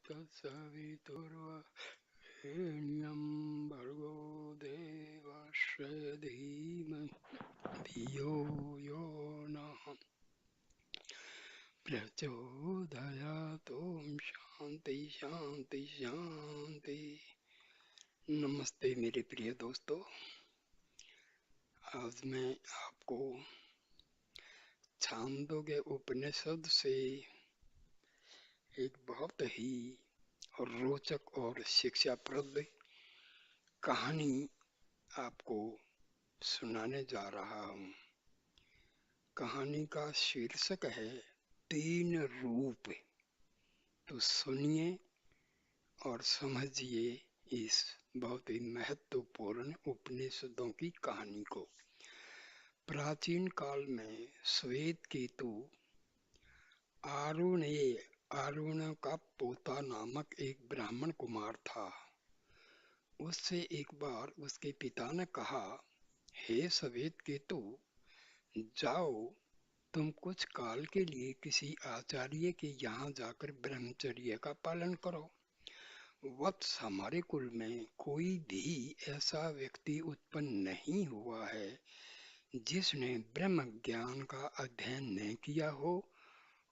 तत्सवितुर्वरेण्यं भर्गो देवस्य धीमहि धियो यो नः प्रचोदयात्। ओम शांति शांति शांति। नमस्ते मेरे प्रिय दोस्तों, आज मैं आपको छांदोग्य उपनिषद से एक बहुत ही रोचक और शिक्षाप्रद कहानी आपको सुनाने जा रहा हूँ। कहानी का शीर्षक है तीन रूप। तो सुनिए और समझिए इस बहुत ही महत्वपूर्ण उपनिषदों की कहानी को। प्राचीन काल में श्वेत केतु आरुणेय, आरुण का पोता नामक एक ब्राह्मण कुमार था। उससे एक बार उसके पिता ने कहा, हे श्वेत केतु, जाओ तुम कुछ काल के लिए किसी आचार्य के यहाँ जाकर ब्रह्मचर्य का पालन करो। वत्स, हमारे कुल में कोई भी ऐसा व्यक्ति उत्पन्न नहीं हुआ है जिसने ब्रह्म ज्ञान का अध्ययन नहीं किया हो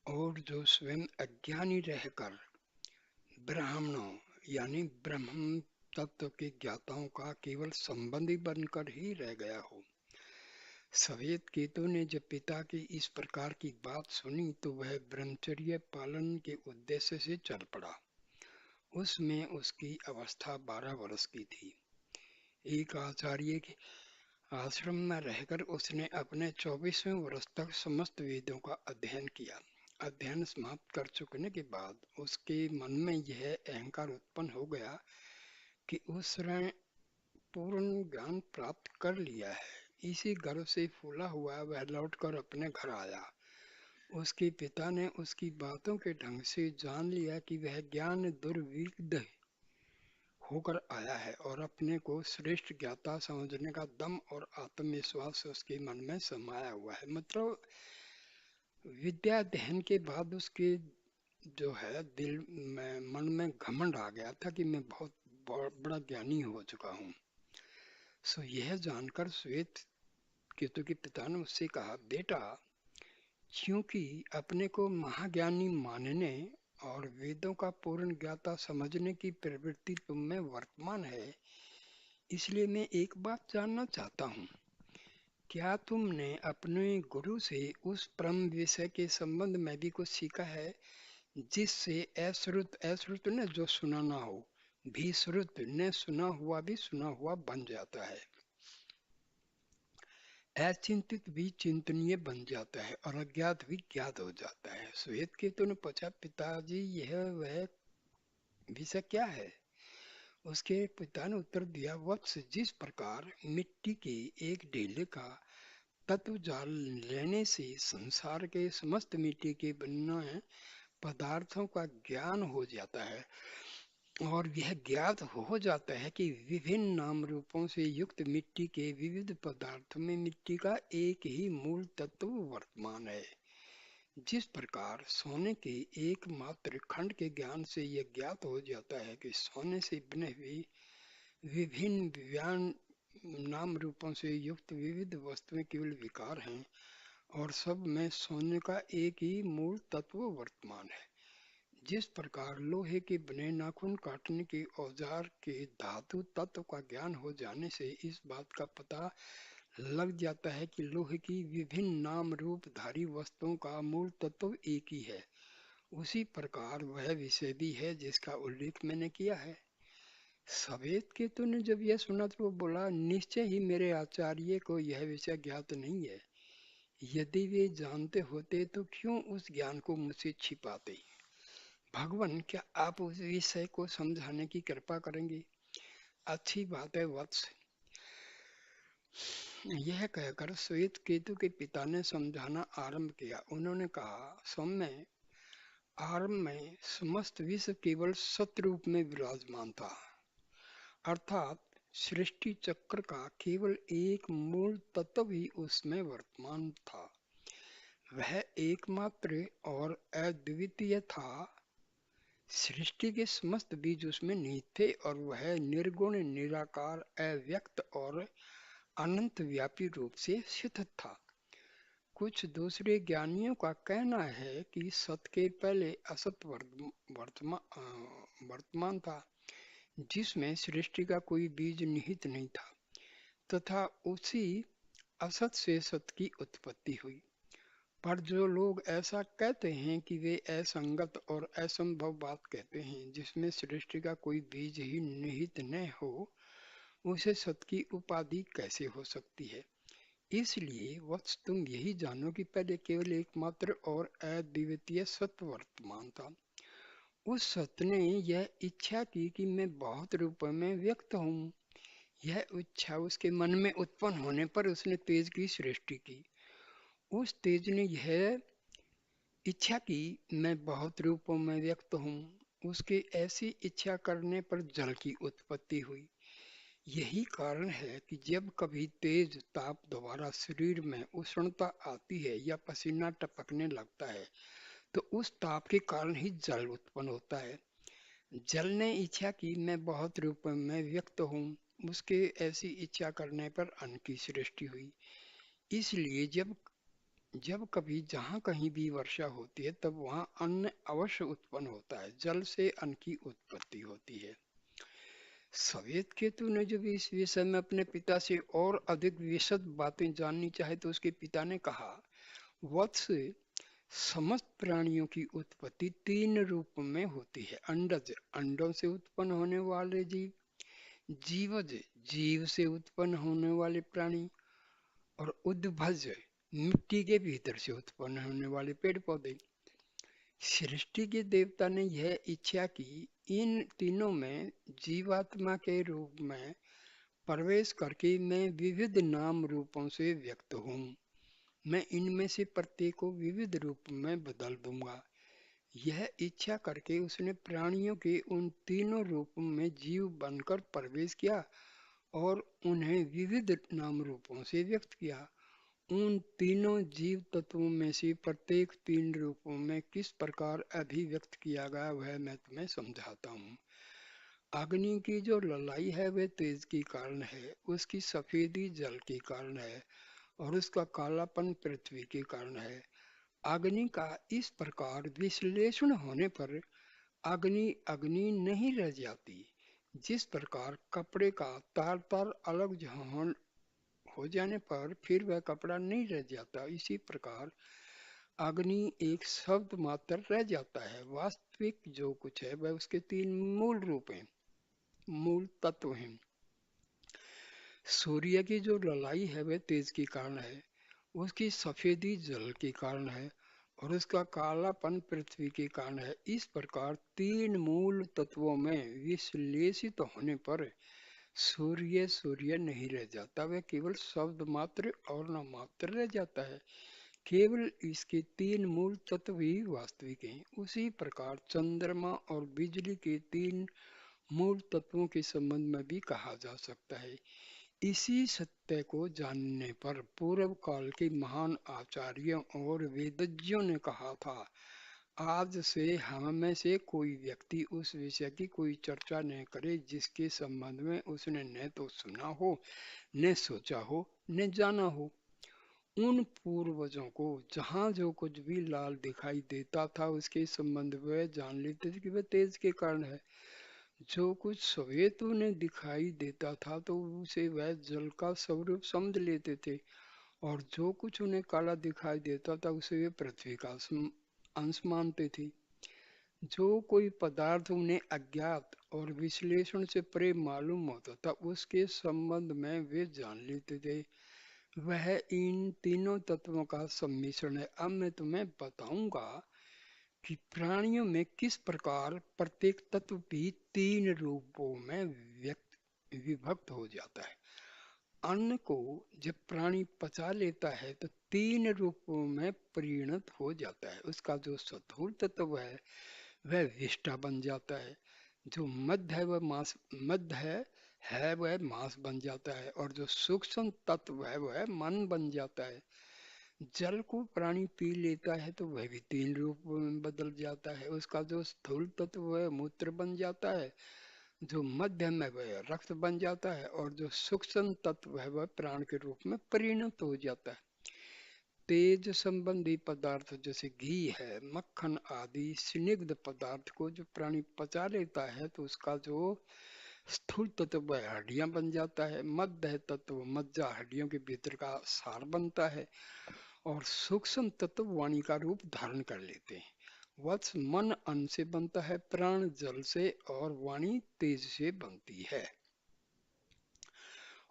और जो स्वयं अज्ञानी रहकर ब्राह्मणों यानी ब्रह्म तत्व के ज्ञाताओं का केवल संबंधी बनकर ही रह गया हो। श्वेत केतु ने जब पिता की इस प्रकार की बात सुनी तो वह ब्रह्मचर्य पालन के उद्देश्य से चल पड़ा। उसमें उसकी अवस्था 12 वर्ष की थी। एक आचार्य के आश्रम में रहकर उसने अपने 24वें वर्ष तक समस्त वेदों का अध्ययन किया। अध्ययन समाप्त कर चुकने के बाद उसके मन में यह अहंकार उत्पन्न हो गया कि उसने पूर्ण ज्ञान प्राप्त कर लिया है। इसी गर्व से फूला हुआ वह लौटकर अपने घर आया। उसके पिता ने उसकी बातों के ढंग से जान लिया कि वह ज्ञान दुर्विद्ध होकर आया है और अपने को श्रेष्ठ ज्ञाता समझने का दम और आत्मविश्वास उसके मन में समाया हुआ है। मतलब विद्या अध्ययन के बाद उसके जो है दिल में मन में घमंड आ गया था कि मैं बहुत बड़ा ज्ञानी हो चुका हूँ। सो यह जानकर श्वेत केतु के पिता ने उससे कहा, बेटा, क्योंकि अपने को महाज्ञानी मानने और वेदों का पूर्ण ज्ञाता समझने की प्रवृत्ति तुम में वर्तमान है, इसलिए मैं एक बात जानना चाहता हूँ। क्या तुमने अपने गुरु से उस परम विषय के संबंध में भी कुछ सीखा है जिससे अश्रुत ने जो सुना ना हो भी श्रुत ने सुना हुआ भी सुना हुआ बन जाता है, अचिंतित भी चिंतनीय बन जाता है और अज्ञात भी ज्ञात हो जाता है। श्वेत केतु ने पूछा, पिताजी, यह वह विषय क्या है? उसके पिता ने उत्तर दिया, वत्स, जिस प्रकार मिट्टी के एक ढेले का तत्व जान लेने से संसार के समस्त मिट्टी के बनने पदार्थों का ज्ञान हो जाता है और यह ज्ञात हो जाता है कि विभिन्न नाम रूपों से युक्त मिट्टी के विविध पदार्थों में मिट्टी का एक ही मूल तत्व वर्तमान है। जिस प्रकार सोने के एकमात्र खंड के ज्ञान से यह ज्ञात हो जाता है कि सोने से बने हुए विभिन्न नाम रूपों से युक्त विविध वस्तुएं केवल विकार हैं और सब में सोने का एक ही मूल तत्व वर्तमान है। जिस प्रकार लोहे के बने नाखून काटने के औजार के धातु तत्व का ज्ञान हो जाने से इस बात का पता लग जाता है कि लोहे की विभिन्न नाम रूप धारी वस्तुओं का मूल तत्व एक ही है, उसी प्रकार वह विषय भी है जिसका उल्लेख मैंने किया है। श्वेत केतु ने जब यह सुना तो वो बोला, निश्चय ही मेरे आचार्य को यह विषय ज्ञात नहीं है। यदि वे जानते होते तो क्यों उस ज्ञान को मुझसे छिपाते? भगवान, क्या आप उस विषय को समझाने की कृपा करेंगे? अच्छी बात है वत्स। यह कहकर श्वेत केतु के पिता ने समझाना आरंभ किया। उन्होंने कहा, सौम्य, आरंभ में समस्त विश्व केवल सत्य रूप में विराजमान था, अर्थात सृष्टि चक्र का केवल एक मूल तत्व ही उसमें वर्तमान था। वह एकमात्र और अद्वितीय था। सृष्टि के समस्त बीज उसमें निहित थे और वह निर्गुण, निराकार, अव्यक्त और अनंत व्यापी रूप से स्थित था। कुछ दूसरे ज्ञानियों का कहना है कि सत के पहले असत वर्तमान था, जिसमें सृष्टि का कोई बीज निहित नहीं था, तथा उसी असत से सत की उत्पत्ति हुई। पर जो लोग ऐसा कहते हैं कि वे असंगत और असंभव बात कहते हैं, जिसमें सृष्टि का कोई बीज ही निहित न हो, उसे सत की उपाधि कैसे हो सकती है? इसलिए वत्स, तुम यही जानो कि पहले केवल एकमात्र और अद्वितीय सत्य वर्तमान था। उस सत्य ने यह इच्छा की कि मैं बहुत रूपों में व्यक्त हूँ। यह इच्छा उसके मन में उत्पन्न होने पर उसने तेज की सृष्टि की। उस तेज ने यह इच्छा की मैं बहुत रूपों में व्यक्त हूँ। उसके ऐसी इच्छा करने पर जल की उत्पत्ति हुई। यही कारण है कि जब कभी तेज ताप द्वारा शरीर में उष्णता आती है या पसीना टपकने लगता है, तो उस ताप के कारण ही जल उत्पन्न होता है। जल ने इच्छा की मैं बहुत रूप में व्यक्त हूँ। उसके ऐसी इच्छा करने पर अन्न की सृष्टि हुई। इसलिए जब जब कभी जहाँ कहीं भी वर्षा होती है, तब वहाँ अन्न अवश्य उत्पन्न होता है। जल से अन्न की उत्पत्ति होती है। श्वेत केतु ने जब इस विषय में अपने पिता से और अधिक विशद बातें जाननी चाहे, तो उसके पिता ने कहा, वत्स, समस्त प्राणियों की उत्पत्ति तीन रूप में होती है। अंडज, अंडों से उत्पन्न होने वाले जीव; जीवज, जीव से उत्पन्न होने वाले प्राणी; और उद्भज, मिट्टी के भीतर से उत्पन्न होने वाले पेड़ पौधे। सृष्टि के देवता ने यह इच्छा की इन तीनों में जीवात्मा के रूप में प्रवेश करके मैं विविध नाम रूपों से व्यक्त हूँ। मैं इनमें से प्रत्येक को विविध रूप में बदल दूंगा। यह इच्छा करके उसने प्राणियों के उन तीनों रूपों में जीव बनकर प्रवेश किया और उन्हें विविध नाम रूपों से व्यक्त किया। उन तीनों जीव तत्वों में से प्रत्येक तीन रूपों में किस प्रकार अभिव्यक्त किया गया, वह मैं तुम्हें समझाता हूँ। अग्नि की जो ललाई है वह तेज के कारण है, उसकी सफेदी जल के कारण है और उसका कालापन पृथ्वी के कारण है। अग्नि का इस प्रकार विश्लेषण होने पर अग्नि अग्नि नहीं रह जाती। जिस प्रकार कपड़े का तार तार अलग हो जाने पर फिर वह कपड़ा नहीं रह जाता, इसी प्रकार अग्नि एक शब्द मात्र रह जाता है। वास्तविक जो कुछ है वह उसके तीन मूल रूप हैं, मूल तत्व हैं। सूर्य की जो ललाई है वह तेज के कारण है, उसकी सफेदी जल के कारण है और उसका कालापन पृथ्वी के कारण है। इस प्रकार तीन मूल तत्वों में विश्लेषित होने पर सूर्य सूर्य नहीं रह जाता, वह केवल शब्द मात्र और न मात्र रह जाता है। केवल इसके तीन मूल तत्व ही वास्तविक हैं। उसी प्रकार चंद्रमा और बिजली के तीन मूल तत्वों के संबंध में भी कहा जा सकता है। इसी सत्य को जानने पर पूर्व काल के महान आचार्यों और वेदज्ञों ने कहा था, आज से हम में से कोई व्यक्ति उस विषय की कोई चर्चा न करे जिसके संबंध में उसने न तो सुना हो, न सोचा हो, न जाना हो। उन पूर्वजों को जहाँ जो कुछ भी लाल दिखाई देता था, उसके संबंध में जान लेते थे कि वह तेज के कारण है। जो कुछ श्वेत उन्हें दिखाई देता था तो उसे वह जल का स्वरूप समझ लेते थे, और जो कुछ उन्हें काला दिखाई देता था उसे वे पृथ्वी का अंश मानते थे। जो कोई पदार्थ उन्हें अज्ञात और विश्लेषण से परे मालूम होता था, उसके संबंध में वे जान लेते थे। वह इन तीनों तत्वों का सम्मिश्रण है। अब मैं तुम्हें बताऊंगा कि प्राणियों में किस प्रकार प्रत्येक तत्व भी तीन रूपों में विभक्त हो जाता है। अन्न को जब प्राणी पचा लेता है तो तीन रूपों में परिणत हो जाता है। उसका जो स्थूल तत्व है वह विष्ठा बन जाता है, जो मध्य है वह मांस, मध्य है वह मांस बन जाता है, और जो सूक्ष्म तत्व है वह मन बन जाता है। जल को प्राणी पी लेता है तो वह भी 3 रूप में बदल जाता है। उसका जो स्थूल तत्व है मूत्र बन जाता है, जो मध्यम है वह रक्त बन जाता है, और जो सूक्ष्म तत्व है वह प्राण के रूप में परिणत हो जाता है। तेज संबंधी पदार्थ जैसे घी है, मक्खन आदि स्निग्ध पदार्थ को जो प्राणी पचा लेता है तो उसका जो स्थूल तत्व वह हड्डियां बन जाता है, मध्य तत्व मज्जा हड्डियों के भीतर का सार बनता है, और सूक्ष्म तत्व वाणी का रूप धारण कर लेते हैं। वत्स मन अन्न से बनता है, प्राण जल से और वाणी तेज से बनती है।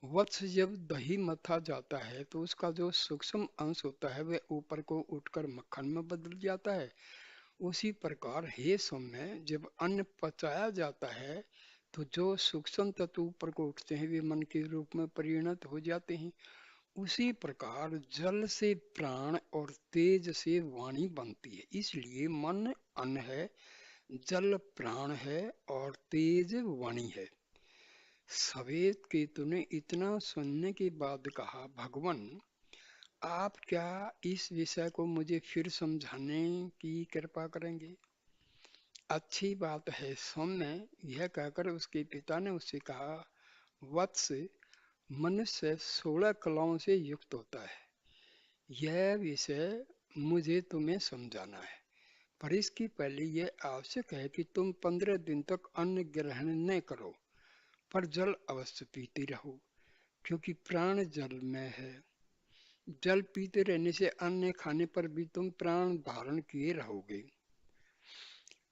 वत्स जब दही मथा जाता है तो उसका जो सूक्ष्म अंश होता है वह ऊपर को उठकर मक्खन में बदल जाता है। उसी प्रकार हे सौम्य, जब अन्न पचाया जाता है तो जो सूक्ष्म तत्व ऊपर को उठते हैं वे मन के रूप में परिणत हो जाते हैं। उसी प्रकार जल से प्राण और तेज से वाणी बनती है। इसलिए मन अन्न है, जल प्राण है और तेज वाणी है। श्वेत केतु ने इतना सुनने के बाद कहा, भगवान आप क्या इस विषय को मुझे फिर समझाने की कृपा करेंगे? अच्छी बात है सौम्य। यह कहकर उसके पिता ने उससे कहा, वत्स, मनुष्य 16 कलाओं से युक्त होता है। यह विषय मुझे तुम्हें समझाना है, पर इसके पहले यह आवश्यक है कि तुम 15 दिन तक अन्न ग्रहण न करो, पर जल अवश्य पीते रहो, क्योंकि प्राण जल में है। जल पीते रहने से अन्न खाने पर भी तुम प्राण धारण किए रहोगे।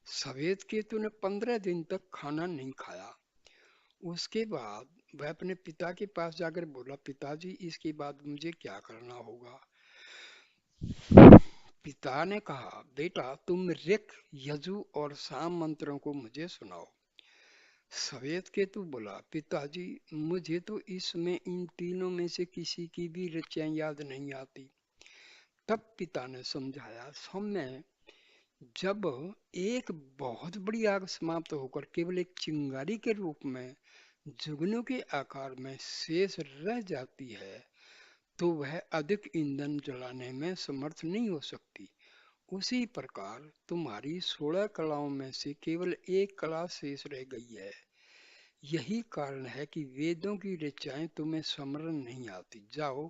श्वेत केतु ने 15 दिन तक खाना नहीं खाया। उसके बाद वह अपने पिता के पास जाकर बोला, पिताजी इसके बाद मुझे क्या करना होगा? पिता ने कहा, बेटा तुम ऋक, यजु और साम मंत्रों को मुझे सुनाओ। श्वेत केतु बोला, पिताजी मुझे तो इसमें इन तीनों में से किसी की भी ऋचाएं याद नहीं आती। तब पिता ने समझाया, सौम्य, जब एक बहुत बड़ी आग समाप्त होकर केवल एक चिंगारी के रूप में जुगनू के आकार में शेष रह जाती है तो वह अधिक ईंधन जलाने में समर्थ नहीं हो सकती। उसी प्रकार तुम्हारी 16 कलाओं में से केवल एक कला शेष रह गई है। यही कारण है कि वेदों की ऋचाएं तुम्हें स्मरण नहीं आती। जाओ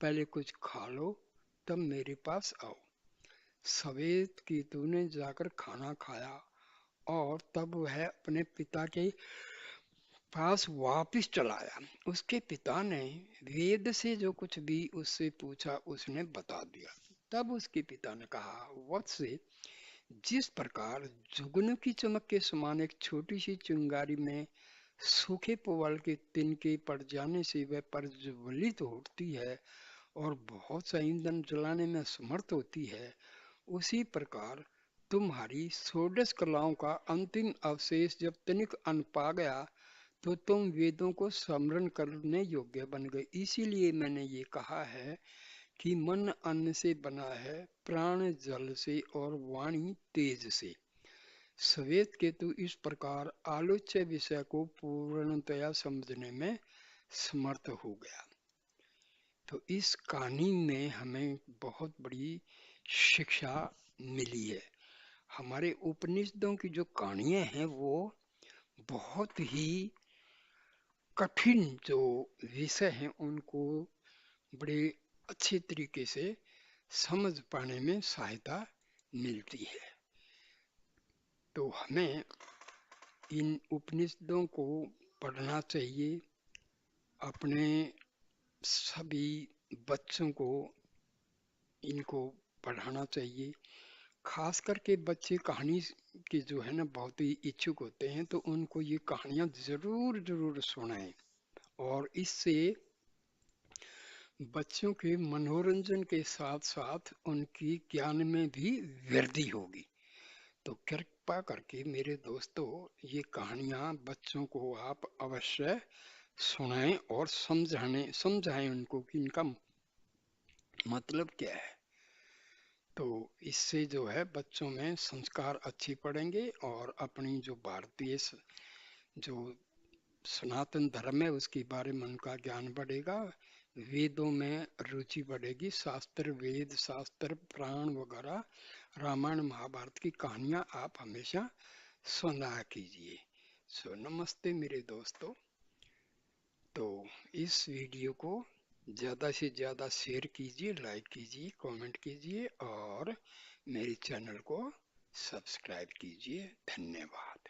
पहले कुछ खा लो, तब मेरे पास आओ। श्वेत केतु ने जाकर खाना खाया और तब वह अपने पिता के पास वापिस चला आया। उसके पिता ने वेद से जो कुछ भी उससे पूछा उसने बता दिया। तब उसके पिता ने कहा, वत्स, जिस प्रकार जुगनू की चमक के समान एक छोटी सी चिंगारी में सूखे पुआल के तिनके पड़ जाने से वह प्रज्वलित होती है और बहुत सा ईंधन जलाने में समर्थ होती है, उसी प्रकार तुम्हारी 16 कलाओं का अंतिम अवशेष जब तनिक अन पा गया तो तुम वेदों को स्मरण करने योग्य बन गए। इसीलिए मैंने ये कहा है कि मन अन्न से बना है, प्राण जल से और वाणी तेज से। श्वेत केतु इस प्रकार आलोच्य विषय को पूर्णतया समझने में समर्थ हो गया। तो इस कहानी में हमें बहुत बड़ी शिक्षा मिली है। हमारे उपनिषदों की जो कहानियां हैं वो बहुत ही कठिन जो विषय हैं उनको बड़े अच्छे तरीके से समझ पाने में सहायता मिलती है। तो हमें इन उपनिषदों को पढ़ना चाहिए। अपने सभी बच्चों को इनको पढ़ाना चाहिए। खास करके बच्चे कहानी के जो है ना बहुत ही इच्छुक होते हैं, तो उनको ये कहानियां जरूर जरूर सुनाएं, और इससे बच्चों के मनोरंजन के साथ साथ उनकी ज्ञान में भी वृद्धि होगी। तो कृपा करके मेरे दोस्तों ये कहानियां बच्चों को आप अवश्य सुनाएं और समझाएं उनको कि इनका मतलब क्या है। तो इससे जो है बच्चों में संस्कार अच्छे पड़ेंगे और अपनी जो भारतीय जो सनातन धर्म है उसके बारे में उनका ज्ञान बढ़ेगा। वेदों में रुचि बढ़ेगी। शास्त्र, वेद शास्त्र, पुराण वगैरह, रामायण महाभारत की कहानियां आप हमेशा सुना कीजिए। सो नमस्ते मेरे दोस्तों। तो इस वीडियो को ज़्यादा से ज़्यादा शेयर कीजिए, लाइक कीजिए, कमेंट कीजिए और मेरे चैनल को सब्सक्राइब कीजिए। धन्यवाद।